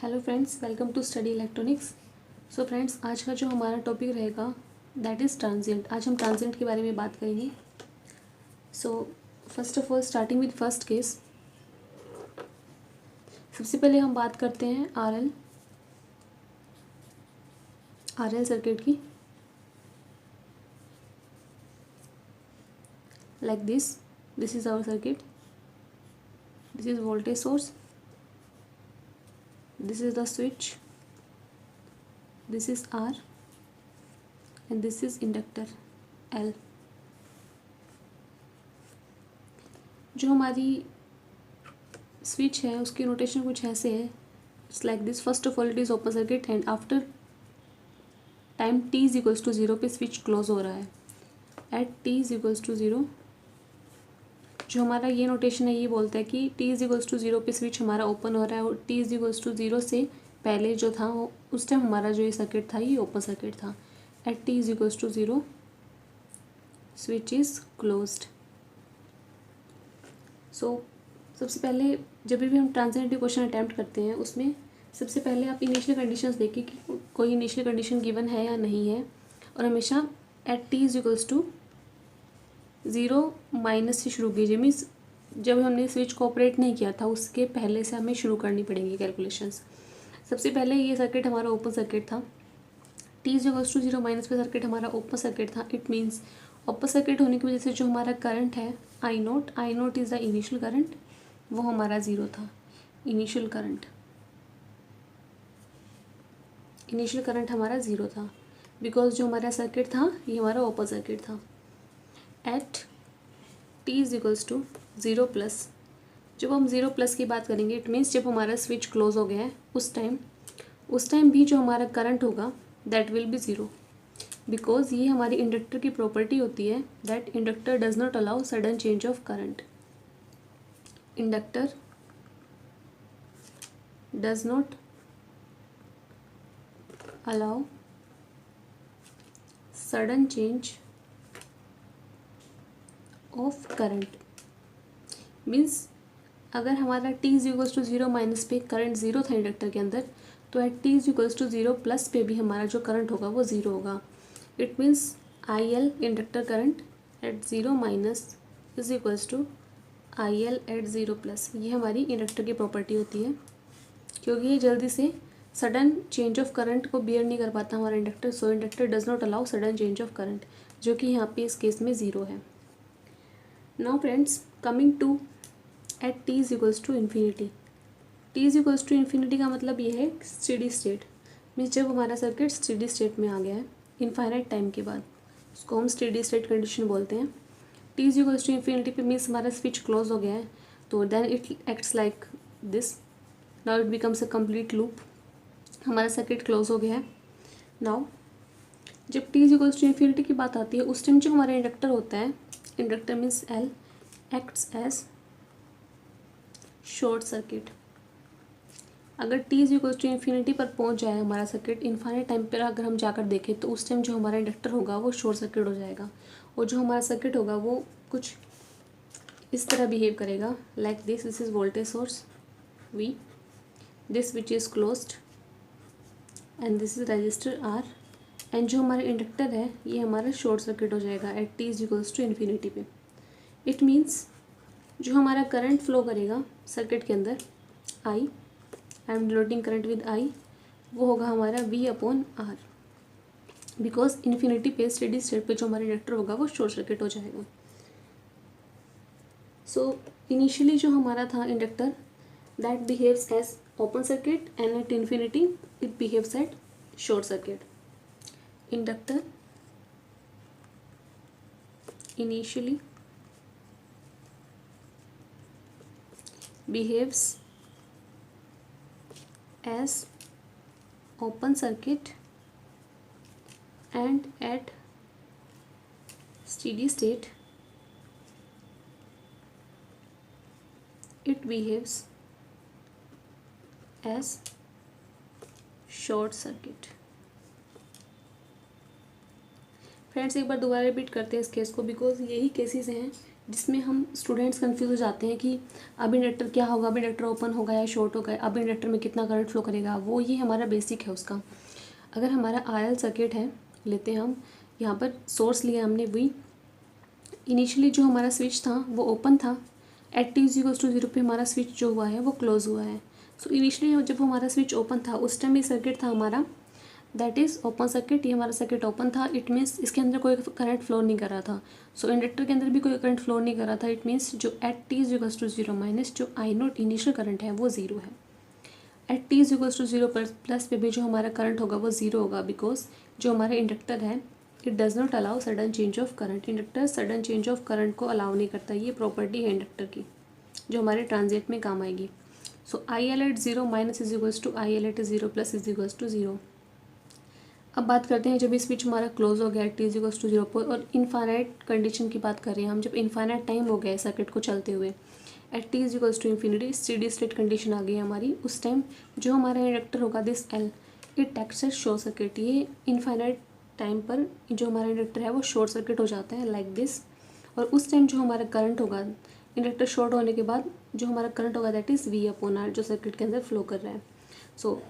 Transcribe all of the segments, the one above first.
Hello friends, welcome to study electronics. So friends, आज का जो हमारा टॉपिक रहेगा दैट इज़ ट्रांजिएंट। आज हम ट्रांजिएंट के बारे में बात करेंगे। So first of all, starting with first case, सबसे पहले हम बात करते हैं आरएल सर्किट की। Like this is our circuit, this is voltage source, this is the switch, this is R and this is inductor L। जो हमारी switch है उसकी नोटेशन कुछ ऐसे है, it's like this. First of all it is open circuit and after time t is equals to 0 पे switch close हो रहा है। At t is equals to 0 जो हमारा ये नोटेशन है ये बोलता है कि t इज इक्वल्स टू 0 पे स्विच हमारा ओपन हो रहा है और t इज इक्वल्स टू 0 से पहले जो था वो उस टाइम हमारा जो ये सर्किट था ये ओपन सर्किट था। At t is equals to 0 switch is closed. So सबसे पहले जब भी हम ट्रांजिएंट क्वेश्चन अटैम्प्ट करते हैं उसमें सबसे पहले आप इनिशियल कंडीशंस देखिए कि कोई इनिशियल कंडीशन गिवन है या नहीं है, और हमेशा at t is equals to 0 minus से शुरू कीजिए। मीन्स जब हमने स्विच को ऑपरेट नहीं किया था उसके पहले से हमें शुरू करनी पड़ेंगी कैलकुलेशंस। सबसे पहले ये सर्किट हमारा ओपन सर्किट था, t is equals to 0 minus पे सर्किट हमारा ओपन सर्किट था। इट मीन्स ओपन सर्किट होने की वजह से जो हमारा करंट है I naught is the initial current, वो हमारा 0 था। इनिशियल करंट हमारा 0 था बिकॉज जो हमारा सर्किट था ये हमारा ओपन सर्किट था। At t is equals to 0 plus, जब हम 0 प्लस की बात करेंगे इट मीन्स जब हमारा स्विच क्लोज हो गया है उस टाइम भी जो हमारा करंट होगा दैट विल बी 0, बिकॉज ये हमारी इंडक्टर की प्रॉपर्टी होती है that inductor does not allow sudden change of current. Inductor does not allow sudden change of current. Means अगर हमारा t is equals to 0 minus पे करंट 0 था इंडक्टर के अंदर, तो at t is equals to 0 plus पे भी हमारा जो करंट होगा वो 0 होगा। It means IL inductor current at 0 minus is equals to IL at 0 plus. ये हमारी इंडक्टर की प्रॉपर्टी होती है क्योंकि ये जल्दी से सडन चेंज ऑफ करंट को बियर नहीं कर पाता हमारा inductor. So inductor does not allow sudden change of current, जो कि यहाँ पे इस केस में 0 है। Now friends, coming to at t is equals to infinity. t is equals to infinity का मतलब ये है स्टेडी स्टेट। मीन्स जब हमारा सर्किट स्टेडी स्टेट में आ गया है इनफाइनाइट टाइम के बाद, उसको हम स्टेडी स्टेट कंडीशन बोलते हैं। t is equals to infinity पे मीन्स हमारा स्विच क्लोज हो गया है, तो then it acts like this. Now it becomes a complete loop. हमारा सर्किट क्लोज हो गया है। नाउ जब t is equals to infinity की बात आती है उस टाइम जो हमारा इंडक्टर होता है, inductor means L acts as short circuit. अगर t is equals to infinity पर पहुंच जाए हमारा सर्किट, इनफाइनाइट टाइम पर अगर हम जाकर देखें तो उस टाइम जो हमारा इंडक्टर होगा वो शॉर्ट सर्किट हो जाएगा, और जो हमारा सर्किट होगा वो कुछ इस तरह बिहेव करेगा like this is voltage source V, this which is closed end this is register R, and जो हमारा इंडक्टर है ये हमारा शॉर्ट सर्किट हो जाएगा at t is equals to infinity पे। इट मीन्स जो हमारा करंट फ्लो करेगा सर्किट के अंदर I am denoting current with I, वो होगा हमारा V upon R, because infinity पे स्टेडी स्टेट पे जो हमारा इंडक्टर होगा वो शॉर्ट सर्किट हो जाएगा। सो इनिशियली जो हमारा था inductor that behaves as open circuit and at infinity it behaves at short circuit. Inductor initially behaves as open circuit and at steady state it behaves as short circuit। Friends, एक बार दोबारा repeat करते हैं इस case को, because यही cases हैं जिसमें हम स्टूडेंट्स कंफ्यूज हो जाते हैं कि अब इंडक्टर क्या होगा, अब इंडक्टर ओपन होगा या शॉर्ट होगा, अब इंडक्टर में कितना करंट फ्लो करेगा, वो ये हमारा बेसिक है उसका। अगर हमारा आरएल सर्किट है, लेते हैं हम यहाँ पर सोर्स लिया हमने वी, इनिशियली जो हमारा स्विच था वो ओपन था, एट टी इज टू 0 पे हमारा स्विच जो हुआ है वो क्लोज हुआ है। सो इनिशियली जब हमारा स्विच ओपन था उस टाइम ये सर्किट था हमारा, दैट इज़ ओपन सर्किट, ये हमारा सर्किट ओपन था। इट मीन्स इसके अंदर कोई करंट फ्लो नहीं कर रहा था। सो इंडक्टर के अंदर भी कोई करंट फ्लो नहीं कर रहा था। इट मीन्स जो at T is to 0 minus जो आई नोट इनिशियल करंट है वो ज़ीरो है। At T is to 0 plus पे भी जो हमारा करंट होगा वो ज़ीरो होगा, बिकॉज जो हमारा इंडक्टर है it does not allow sudden change of current. Inductor sudden change of current को अलाउ नहीं करता, ये प्रॉपर्टी है इंडक्टर की जो हमारे ट्रांजिएंट में काम आएगी। So I L at zero minus is equals to I L at zero plus is equals to 0। अब बात करते हैं जब ये स्विच हमारा क्लोज हो गया टी इज इक्वल्स टू 0 पर, और इनफाइनाइट कंडीशन की बात कर रहे हैं हम, जब इनफाइनाइट टाइम हो गया है सर्किट को चलते हुए, at T is equals to infinity, steady state condition आ गई है हमारी, उस टाइम जो हमारा इंडक्टर होगा this L, it acts as short circuit. ये इनफाइनाइट टाइम पर जो हमारा इंडक्टर है वो शॉर्ट सर्किट हो जाता है लाइक दिस। और उस टाइम जो हमारा करंट होगा इंडक्टर शॉर्ट होने के बाद जो हमारा करंट होगा that is V upon R, जो सर्किट के अंदर फ्लो कर रहा है। सो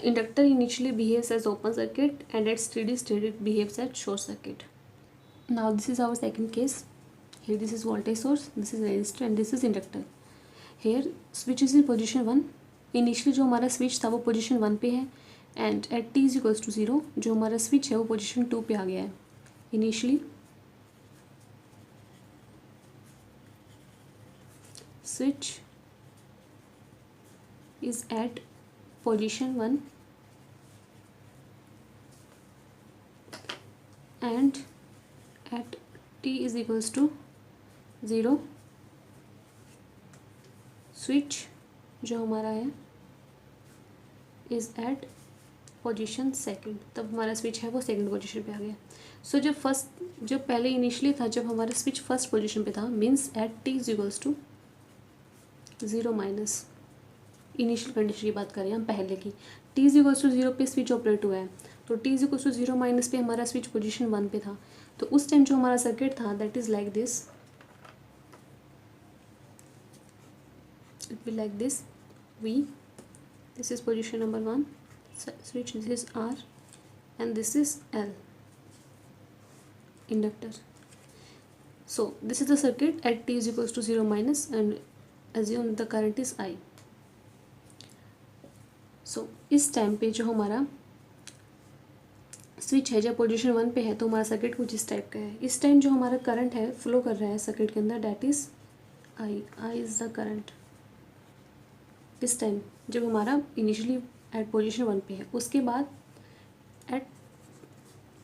inductor initially behaves as open circuit and at steady state it behaves as short circuit. Now this is our second case. Here this is voltage source, this is resistor and this is inductor. Here switch is in position 1. Initially जो हमारा switch था वो position 1 पे है, and at t is equals to 0 जो हमारा switch है वो position 2 पे आ गया है। Initially switch is at position 1 and at t is equals to 0 switch जो हमारा है is at पोजीशन सेकंड, तब हमारा स्विच है वो सेकंड पोजीशन पे आ गया। सो जब पहले इनिशियली था जब हमारा स्विच फर्स्ट पोजीशन पे था, means at T is equals to 0 minus, initial condition की बात करें हम पहले की, टी इज इक्वल्स टू 0 पे स्विच ऑपरेट हुआ है, तो T is equals to 0 minus पे हमारा स्विच पोजीशन 1 पे था। तो उस टाइम जो हमारा सर्किट था that is like this, it will like this V, this is position number 1 switch, this is R and this is L inductor. So this is the circuit at t is equals to 0 minus and assume the current is I. So इस time पे जो हमारा switch है जब position 1 पे है तो हमारा सर्किट कुछ इस टाइप का है। इस टाइम जो हमारा करंट है फ्लो कर रहा है सर्किट के अंदर that is I is the current. इस टाइम जब हमारा इनिशियली एट पोजीशन 1 पे है, उसके बाद at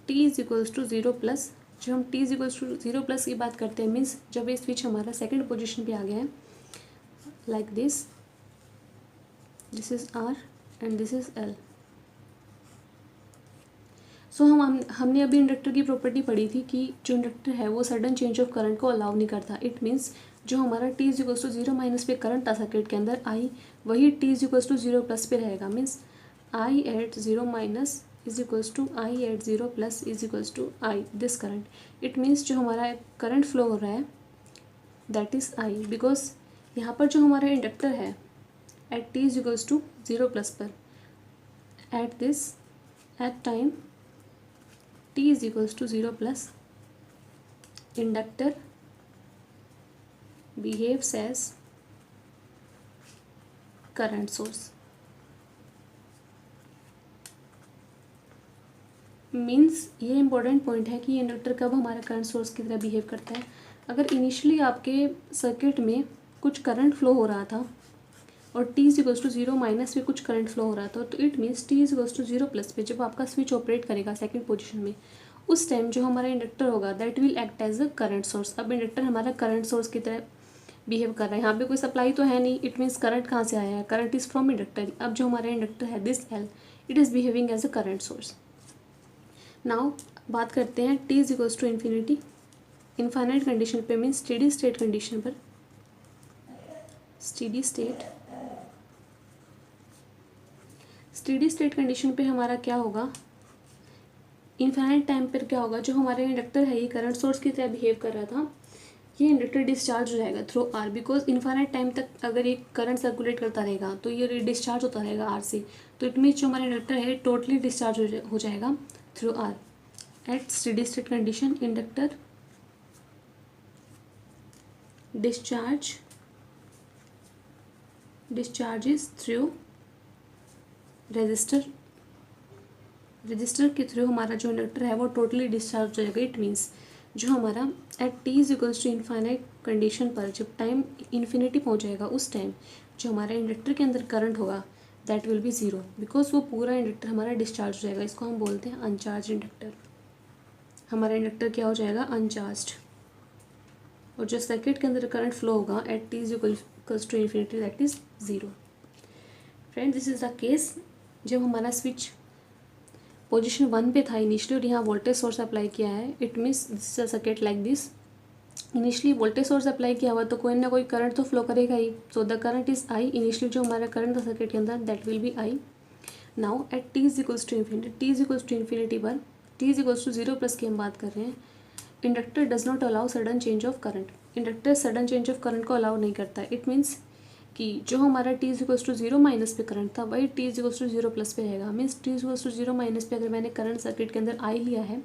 T is equals to 0 plus, जब हम T is equals to 0 plus की बात करते हैं मीन्स जब ये स्विच हमारा सेकंड पोजीशन पे आ गया है like this, this is R and this is L. So हमने अभी इंडक्टर की प्रॉपर्टी पढ़ी थी कि जो इंडक्टर है वो सडन चेंज ऑफ करंट को अलाउ नहीं करता। इट मीन्स जो हमारा T is equals to 0 minus पे करंट था सर्किट के अंदर आई, वही T is equals to 0 plus पे रहेगा। Means I at 0 minus is equals to I at 0 plus is equals to I this current. It means जो हमारा current flow हो रहा है दैट इज़ आई, बिकॉज यहाँ पर जो हमारा इंडक्टर है at T is equals to 0 plus पर at time t is equals to 0 plus inductor behaves as current source. Means ये इंपॉर्टेंट पॉइंट है कि इंडक्टर कब हमारा करंट सोर्स की तरह बिहेव करता है। अगर इनिशियली आपके सर्किट में कुछ करंट फ्लो हो रहा था और t is equals to 0 minus पे कुछ करंट फ्लो हो रहा था, तो it means t is equals to 0 plus पे जब आपका स्विच ऑपरेट करेगा सेकंड पोजीशन में, उस टाइम जो हमारा इंडक्टर होगा that will act as a current source. अब इंडक्टर हमारा करंट सोर्स की तरह बिहेव कर रहा है। यहाँ पे कोई सप्लाई तो है नहीं, इट मीन्स करंट कहाँ से आया है, करंट इज़ फ्रॉम इंडक्टर। अब जो हमारा इंडक्टर है this L, it is behaving as a current source. Now बात करते हैं t is equals to infinity, infinite condition पे मीन्स स्टेडी स्टेट कंडीशन पर, स्टेडी स्टेट कंडीशन पे हमारा क्या होगा, इनफाइनाइट टाइम पर क्या होगा, जो हमारा इंडक्टर है ये करंट सोर्स की तरह बिहेव कर रहा था, ये इंडक्टर डिस्चार्ज हो जाएगा through R, because infinite time तक अगर ये करंट सर्कुलेट करता रहेगा तो ये डिस्चार्ज होता रहेगा आर से, तो इट मीन्स जो हमारा इंडक्टर है टोटली डिस्चार्ज हो जाएगा through R. At steady state condition inductor discharges through resistor के थ्रू हमारा जो इंडक्टर है वो टोटली डिस्चार्ज हो जाएगा। इट मीन्स जो हमारा at T is equals to infinite condition पर जब टाइम इन्फिनिटी पहुंच जाएगा उस टाइम जो हमारा इंडक्टर के अंदर करंट होगा that will be zero, because वो पूरा इंडक्टर हमारा डिस्चार्ज हो जाएगा। इसको हम बोलते हैं अनचार्ज इंडक्टर। हमारा इंडक्टर क्या हो जाएगा, अनचार्ज। और जो सर्किट के अंदर करंट फ्लो होगा at T is equals to infinity that is zero. Friend, this is the case जब हमारा स्विच पोजीशन 1 पे था इनिशियली और यहाँ वोल्टेज सोर्स अप्लाई किया है। It means this is a circuit like this. Initially voltage source apply किया हुआ तो कोई ना कोई करंट तो फ्लो करेगा ही। So the current is I. Initially जो हमारा करंट था सर्किट के अंदर that will be I. Now at T is equals to infinity, T is equals to infinity पर T is equals to zero plus की हम बात कर रहे हैं। Inductor does not allow sudden change of current. Inductor sudden change of current को allow नहीं करता। इट मीन्स कि जो हमारा T is equals to zero minus पे करंट था वही T is equals to zero plus पे रहेगा। Means T is equals to zero minus पे अगर मैंने करंट सर्किट के अंदर आई लिया है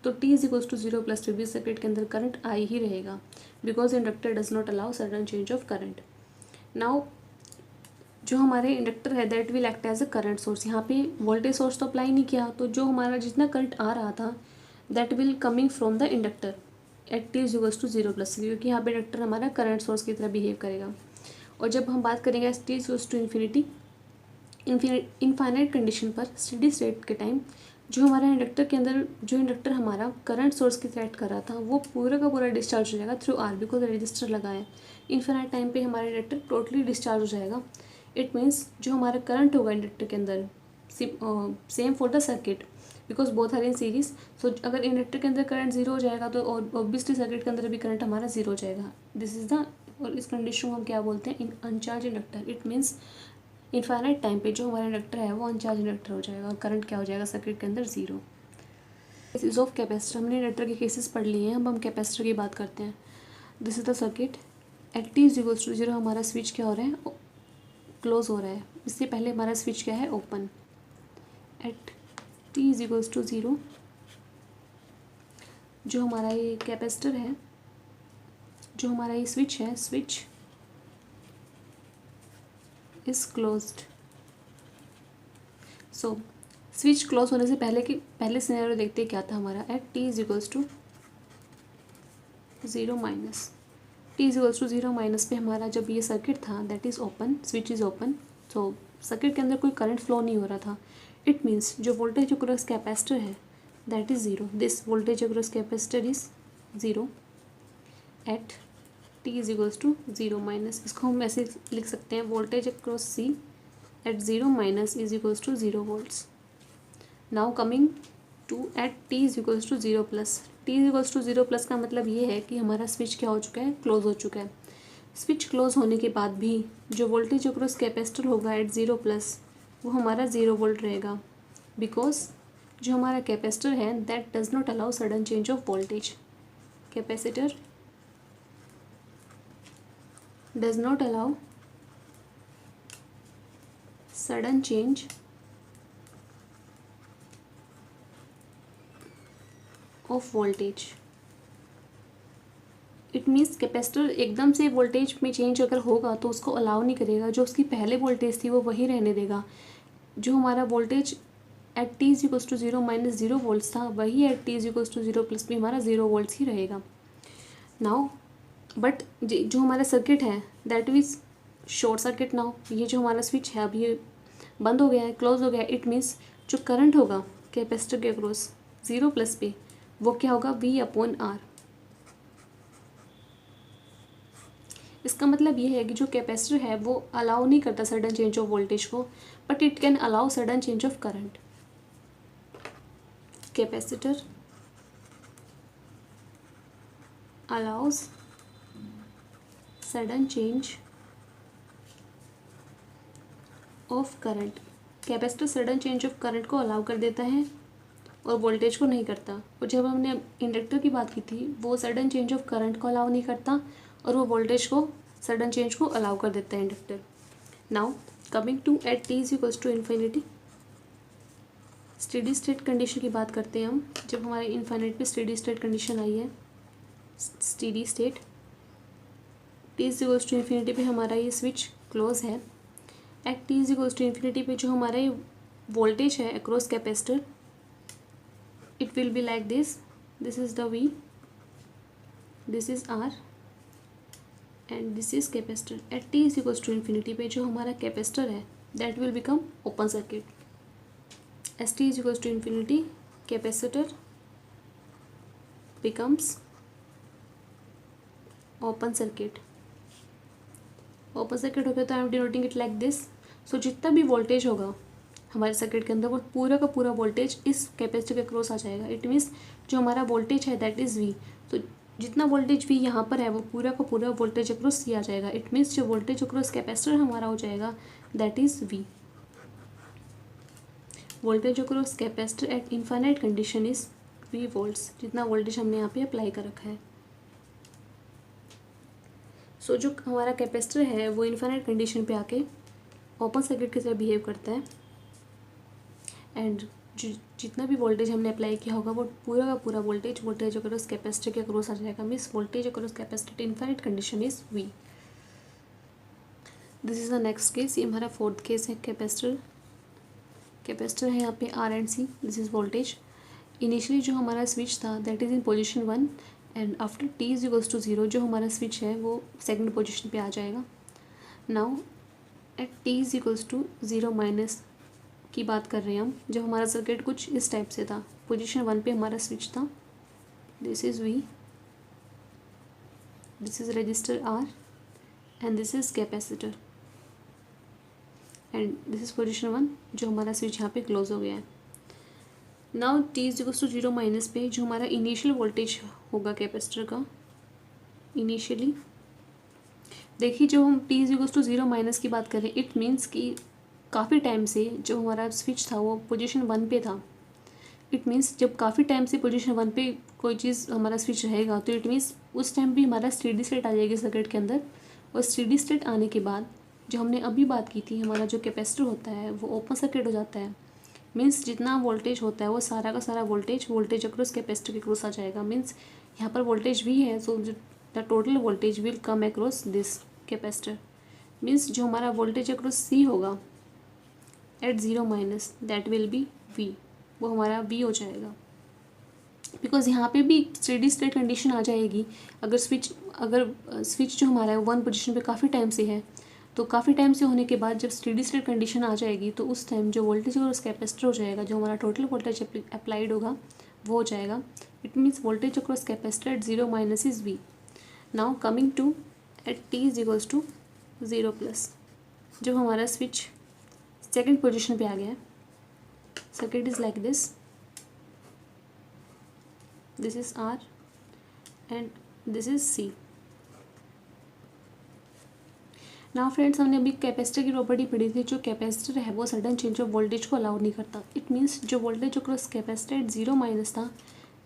तो T is equals to zero plus पे भी सर्किट के अंदर करंट आई ही रहेगा, because inductor does not allow sudden change of current. Now जो हमारे इंडक्टर है that will act as a current source. यहाँ पे वोल्टेज सोर्स तो अप्लाई नहीं किया, तो जो हमारा जितना करंट आ रहा था that will coming from the inductor at T is equals to zero plus, क्योंकि यहाँ पे इंडक्टर हमारा करंट सोर्स की तरह बिहेव करेगा। और जब हम बात करेंगे T is equals to infinity, infinite condition पर स्टेडी स्टेट के टाइम जो हमारा इंडक्टर के अंदर जो इंडक्टर हमारा करंट सोर्स की तरह एक्ट कर रहा था वो पूरा का पूरा डिस्चार्ज हो जाएगा थ्रू आर, बिकॉज रजिस्टर लगा है। इनफाइनाइट टाइम पे हमारा इंडक्टर टोटली डिस्चार्ज हो जाएगा। इट मीन्स जो हमारा करंट होगा इंडक्टर के अंदर same for the circuit because both are in series. So अगर इंडक्टर के अंदर करंट जीरो हो जाएगा तो ऑब्वियसली सर्किट के अंदर भी करंट हमारा जीरो हो जाएगा। दिस इज द, और इस कंडीशन को हम क्या बोलते हैं, अनचार्ज inductor. It means infinite time पे जो हमारा इंडक्टर है वो अनचार्ज इंडक्टर हो जाएगा और करंट क्या हो जाएगा सर्किट के अंदर जीरो। केसेस ऑफ कैपेसिटर, हमने इंडक्टर के केसेस पढ़ लिए हैं, अब हम कैपेसिटर की बात करते हैं। This is the circuit at T is equals to zero हमारा स्विच क्या हो रहा है, क्लोज हो रहा है। इससे पहले हमारा स्विच क्या है, open. At T is equals to zero जो हमारा ये कैपेसिटर है, जो हमारा ये स्विच है, switch is closed. So switch close होने से पहले सिनेरियो देखते क्या था हमारा, at T is equals to zero minus, T is equals to zero minus पे हमारा जब ये सर्किट था that is open, switch is open. So circuit के अंदर कोई करंट फ्लो नहीं हो रहा था। इट मीन्स जो वोल्टेज अक्रॉस कैपेसिटर है that is zero. This voltage across capacitor is zero eight T is equals to zero minus. इसको हम ऐसे लिख सकते हैं, voltage across C at zero minus is equals to zero volts. Now coming to at T is equals to zero plus. T is equals to zero plus का मतलब ये है कि हमारा स्विच क्या हो चुका है, क्लोज हो चुका है। स्विच क्लोज होने के बाद भी जो वोल्टेज अक्रॉस कैपेसिटर होगा एट ज़ीरो प्लस वो हमारा ज़ीरो वोल्ट रहेगा, बिकॉज जो हमारा कैपेसिटर है that does not allow sudden change of voltage. Capacitor does not allow sudden change of voltage. It means capacitor एकदम से वोल्टेज में चेंज अगर होगा तो उसको अलाउ नहीं करेगा, जो उसकी पहले वोल्टेज थी वो वही रहने देगा। जो हमारा voltage at T is equals to zero minus zero volts था वही at T is equals to zero plus भी हमारा ज़ीरो वोल्ट्स ही रहेगा। नाउ बट जो हमारा सर्किट है that is short circuit. Now ये जो हमारा स्विच है अब ये बंद हो गया है, क्लोज हो गया है। इट मीन्स जो करंट होगा कैपेसिटर के अक्रॉस ज़ीरो प्लस पे वो क्या होगा, वी अपॉन आर। इसका मतलब ये है कि जो कैपेसिटर है वो अलाउ नहीं करता सडन चेंज ऑफ वोल्टेज को, but it can allow sudden change of current. Capacitor allows sudden change of current. Capacitor sudden change of current को अलाउ कर देता है और वोल्टेज को नहीं करता। और जब हमने इंडक्टर की बात की थी, वो सडन चेंज ऑफ करंट को अलाउ नहीं करता और वो वोल्टेज को सडन चेंज को अलाउ कर देता है inductor. Now coming to at T is equals to infinity, steady state condition की बात करते हैं हम। जब हमारे इन्फिनिट पे स्टेडी स्टेट कंडीशन आई है, steady state T is equals to infinity पे हमारा ये स्विच क्लोज है। At T is equals to infinity पे जो हमारा ये वोल्टेज है across capacitor, it will be like this is the V, this is R and this is capacitor। at t is equals to infinity पे जो हमारा capacitor है that will become open circuit। as t is equals to infinity capacitor becomes open circuit। Open circuit हो गया तो I am denoting it like this. So जितना भी voltage होगा हमारे सर्किट के अंदर, वो पूरा का पूरा वोल्टेज इस कैपेसिटर के क्रॉस आ जाएगा। इट मीन्स जो हमारा वोल्टेज है दैट इज़ वी। तो जितना वोल्टेज वी यहाँ पर है वो पूरा का पूरा वोल्टेज अक्रॉस सी आ जाएगा। इट मीन्स जो वोल्टेज अक्रॉस कैपेसिटर हमारा हो जाएगा that is V. Voltage across capacitor at infinite condition is V volts, जितना वोल्टेज हमने यहाँ पे अप्लाई कर रखा है। सो जो हमारा कैपेसिटर है वो इनफाइनाइट कंडीशन पे आके ओपन सर्किट की तरह बिहेव करता है एंड जितना भी वोल्टेज हमने अप्लाई किया होगा वो पूरा का पूरा वोल्टेज अक्रॉस कैपेसिटर के अक्रॉस आ जाएगा। Means voltage across capacitor infinite condition is V. This is the next case. ये हमारा फोर्थ केस है। कैपेसिटर है यहाँ पे R and C. This is voltage. Initially जो हमारा स्विच था that is in position 1 and after t is equals to 0 जो हमारा स्विच है वो सेकंड पोजीशन पे आ जाएगा। Now at t is equals to 0 minus की बात कर रहे हैं हम, जब हमारा सर्किट कुछ इस टाइप से था। पोजीशन 1 पे हमारा स्विच था। This is v, this is register r and this is capacitor and this is position 1 जो हमारा स्विच यहाँ पे क्लोज हो गया है। Now t is equals to 0 minus पे जो हमारा इनिशियल वोल्टेज होगा कैपेसिटर का, इनिशियली देखिए जब हम t is equals to 0 minus की बात करें, इट मीन्स कि काफ़ी टाइम से जो हमारा स्विच था वो पोजीशन 1 पे था। इट मीन्स जब काफ़ी टाइम से पोजीशन 1 पे कोई चीज़ हमारा स्विच रहेगा तो इट मीन्स उस टाइम भी हमारा स्टेडी स्टेट आ जाएगी सर्किट के अंदर। और स्टेडी स्टेट आने के बाद जो हमने अभी बात की थी, हमारा जो कैपेसिटर होता है वो ओपन सर्किट हो जाता है। मीन्स जितना वोल्टेज होता है वो सारा का सारा वोल्टेज अक्रॉस कैपेसिटर के क्रॉस आ जाएगा। मीन्स यहाँ पर वोल्टेज भी है, so the total voltage will come across this capacitor. Means जो हमारा वोल्टेज अक्रॉस सी होगा at 0 minus that will be V, वो हमारा वी हो जाएगा। बिकॉज यहाँ पे भी स्टेडी स्टेट कंडीशन आ जाएगी। अगर स्विच जो हमारा है 1 पोजीशन पे काफ़ी टाइम से है, तो काफ़ी टाइम से होने के बाद जब स्टेडी स्टेट कंडीशन आ जाएगी तो उस टाइम जो वोल्टेज और उस कैपेसिटर हो जाएगा, जो हमारा टोटल वोल्टेज अप्लाइड होगा वो हो जाएगा। It means voltage across capacitor at 0 minus is V. Now coming to at t is equals to 0 plus, जब हमारा स्विच सेकेंड पोजिशन पे आ गया है, circuit is like this is R and this is C। Now friends, हमने अभी capacitor की property पढ़ी थी। जो कैपेसिटर है वो सडन चेंज ऑफ वोल्टेज को अलाउ नहीं करता। इट मीन्स जो voltage across capacitor at 0 minus था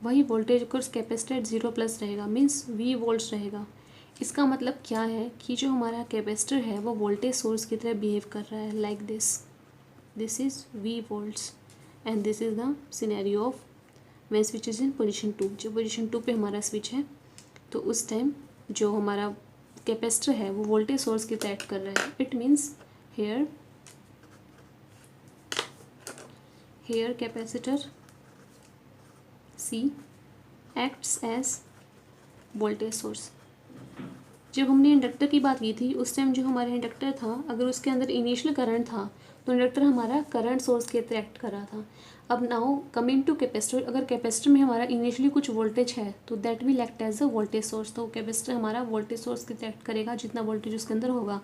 वही voltage across capacitor at 0 plus रहेगा। मीन्स V वोल्ट्स रहेगा। इसका मतलब क्या है कि जो हमारा कैपेसिटर है वो वोल्टेज सोर्स की तरह बिहेव कर रहा है like this is V volts and this is the scenario of when switch is in position 2। जो पोजीशन 2 पे हमारा स्विच है तो उस टाइम जो हमारा कैपेसिटर है वो वोल्टेज सोर्स की तरह एक्ट कर रहा है। It means here capacitor C acts as voltage source. जब हमने इंडक्टर की बात की थी उस टाइम जो हमारा इंडक्टर था, अगर उसके अंदर इनिशियल करंट था तो इंडक्टर हमारा करंट सोर्स के तरह एक्ट कर रहा था। अब नाउ कमिंग टू कैपेसिटर, अगर कैपेसिटर में हमारा इनिशियली कुछ वोल्टेज है तो that will act as a voltage source. तो कैपेसिटर हमारा वोल्टेज सोर्स की तरह एक्ट करेगा जितना वोल्टेज उसके अंदर होगा।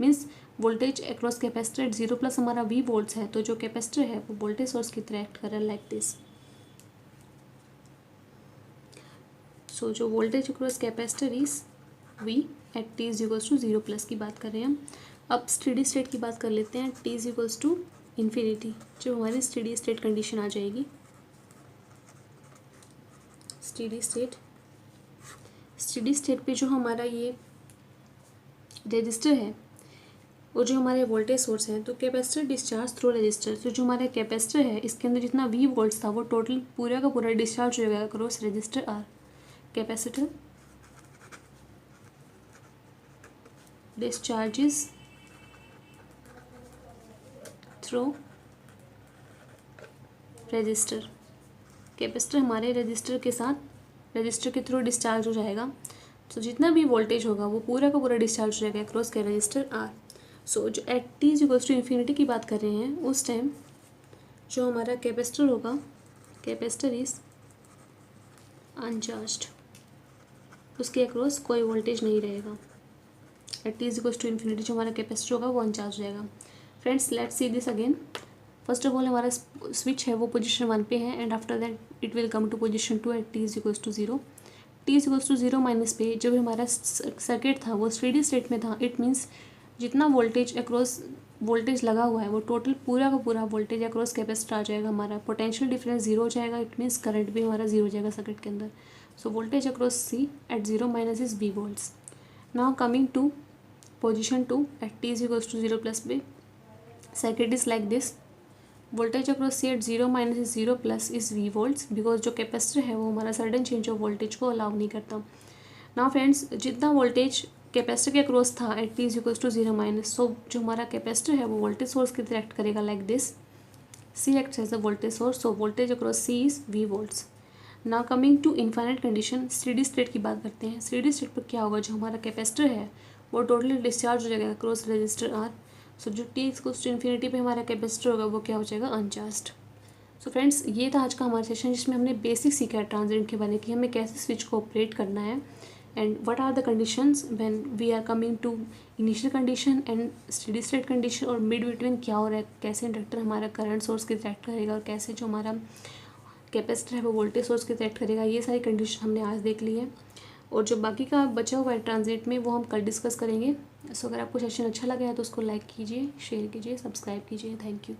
Means voltage across capacitor at 0 plus हमारा V वोल्ट्स है, तो जो कैपेसिटर है वो वोल्टेज सोर्स की तरह एक्ट कर रहा है लाइक दिस। सो जो voltage across capacitor is V at t is equals to 0 plus की बात कर रहे हैं हम। अब स्टेडी स्टेट की बात कर लेते हैं। t is equals to infinity, जो हमारी स्टेडी स्टेट कंडीशन आ जाएगी। स्टेडी स्टेट पे जो हमारा ये रजिस्टर है और जो हमारे वोल्टेज सोर्स हैं, तो कैपेसिटर डिस्चार्ज थ्रू रजिस्टर, तो जो हमारा कैपेसिटर है इसके अंदर जितना V वोल्ट्स था वो टोटल पूरा का पूरा डिस्चार्ज हो जाएगा cross register R। Capacitor discharges through register, capacitor हमारे रजिस्टर के साथ रजिस्टर के थ्रू डिस्चार्ज हो जाएगा। तो जितना भी वोल्टेज होगा वो पूरा का पूरा डिस्चार्ज हो जाएगा क्रॉस के रजिस्टर R। सो जो at t is equals to infinity की बात कर रहे हैं, उस टाइम जो हमारा कैपेसिटर होगा, कैपेसिटर इज अनचार्ज्ड, उसके अक्रॉस कोई वोल्टेज नहीं रहेगा। At t is equals to infinity जो हमारा कैपेसिटर होगा वो अनचार्ज हो जाएगा। Friends let's see this again. First of all हमारा स्विच है वो पोजीशन 1 पे है and after that it will come to position 2 at t is equals to 0। t is equals to 0 minus पे जब हमारा सर्किट था वो स्टेडी स्टेट में था, इट मीन्स जितना वोल्टेज अक्रॉस वोल्टेज लगा हुआ है वो टोटल पूरा का पूरा वोल्टेज अक्रॉस कैपेसिटर आ जाएगा हमारा। पोटेंशियल डिफरेंस 0 हो जाएगा, इट मीन्स करंट भी हमारा 0 हो जाएगा सर्किट के अंदर। So voltage across C at 0 minus is V volts. Now coming to position 2 at t is equals to 0 plus B, circuit is like this. Voltage across C at 0 minus is 0 plus is V volts, because जो capacitor है वो हमारा sudden change of voltage को allow नहीं करता। Now friends जितना voltage capacitor के across था at t is equals to 0 minus, सो जो हमारा कैपेसिटर है वो वोल्टेज सोर्स की तरह एक्ट करेगा like this. C acts as the voltage source, so voltage across C is V volts. Now coming to infinite condition, steady state की बात करते हैं। स्टेडी स्टेट पर क्या होगा, जो हमारा कैपेसिटर है वो टोटली डिस्चार्ज हो जाएगा अक्रॉस रजिस्टर R। सो जो t इक्वल्स टू इन्फिनिटी पे हमारा कैपेसिटर होगा वो क्या हो जाएगा, अनचार्ज्ड। सो फ्रेंड्स ये था आज का हमारा सेशन जिसमें हमने बेसिक सीखा है ट्रांजिएंट के बारे में कि हमें कैसे स्विच को ऑपरेट करना है and what are the conditions when we are coming to initial condition and steady state condition, और mid between क्या हो रहा है, कैसे इंडक्टर हमारा करंट सोर्स के रिएक्ट करेगा और कैसे जो हमारा कैपेसिटर है वो वोल्टेज सोर्स के रिएक्ट करेगा। ये सारी कंडीशन हमने आज देख ली है और जो बाकी का बचा हुआ है ट्रांजिट में वो हम कल डिस्कस करेंगे। सो अगर आपको सेशन अच्छा लगा है तो उसको लाइक कीजिए, शेयर कीजिए, सब्सक्राइब कीजिए। Thank you.